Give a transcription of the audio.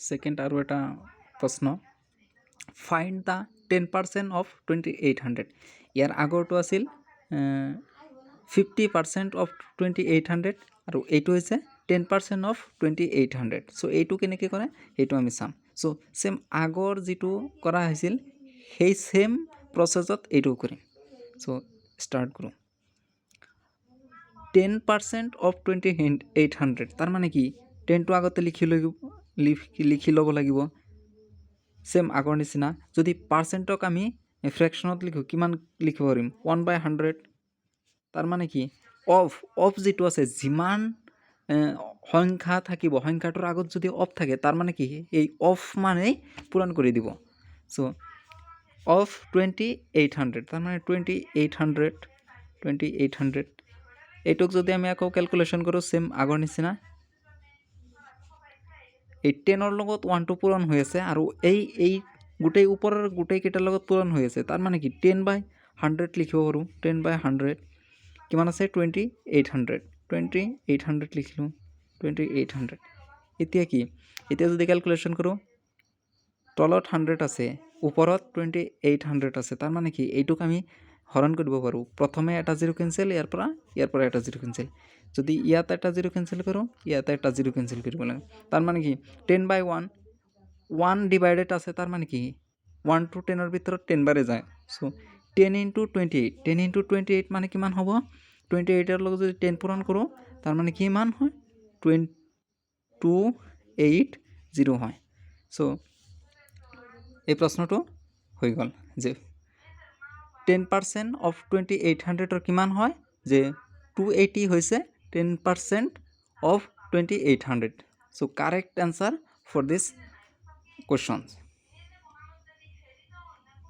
second আৰু এটা প্ৰশ্ন ফাইণ্ড দ্য 10% অফ 2800 ইয়াৰ আগৰটো আছিল 50% অফ 2800 আৰু এইটো হৈছে 10% অফ 2800 চ' এইটো কেনেকৈ কৰে সেইটো আমি চাম চ' চেম আগৰ যিটো কৰা হৈছিল সেই চেম প্ৰচেছত এইটো কৰিম চ' ষ্টাৰ্ট কৰোঁ 10% অফ 2800 তাৰ মানে কি 10টো আগতে লিখি ল'ব লাগিব সেম আগৰ নিচিনা যদি পাৰ্চেণ্টক আমি ফ্ৰেকশ্যনত লিখোঁ কিমান লিখিব পাৰিম 1/100 তাৰ মানে কি অফ যিটো আছে যিমান সংখ্যা থাকিব সংখ্যাটোৰ আগত যদি অফ থাকে তাৰ মানে কি এই অফ মানেই পূৰণ কৰি দিব চ' অফ 2800 তাৰ মানে 2800 এইটোক যদি আমি আকৌ কেলকুলেশ্যন কৰোঁ চেম আগৰ নিচিনা এই 10ৰ লগত 1টো পূৰণ হৈ আছে আৰু এই গোটেই ওপৰৰ গোটেইকেইটাৰ লগত পূৰণ হৈ আছে তাৰ মানে কি 10/100 লিখিব পাৰোঁ 10/100 কিমান আছে 2800 লিখিলোঁ 2800 এতিয়া কি এতিয়া যদি কেলকুলেশ্যন কৰোঁ তলত 100 আছে ওপৰত 2800 আছে তাৰ মানে কি এইটোক আমি হৰণ কৰিব পাৰোঁ প্ৰথমে এটা জিৰ' কেঞ্চেল ইয়াৰ পৰা এটা জিৰ' কেঞ্চেল যদি ইয়াত এটা জিৰ' কেঞ্চেল কৰোঁ ইয়াতে এটা জিৰ' কেঞ্চেল কৰিব লাগে তাৰ মানে কি 10/1 1 ডিভাইডেড আছে তাৰ মানে কি 1 to 10ৰ ভিতৰত 10 বাৰে যায় চ' 10 into 28 10 into 28 মানে কিমান হ'ব 28ৰ লগত যদি 10 পূৰণ কৰোঁ তাৰ মানে কিমান হয় 280 হয় চ' এই প্ৰশ্নটো হৈ গ'ল যে 10% অফ 2800 কিমান হয় যে 280 হৈছে 10% of 2800 so correct answer for this questions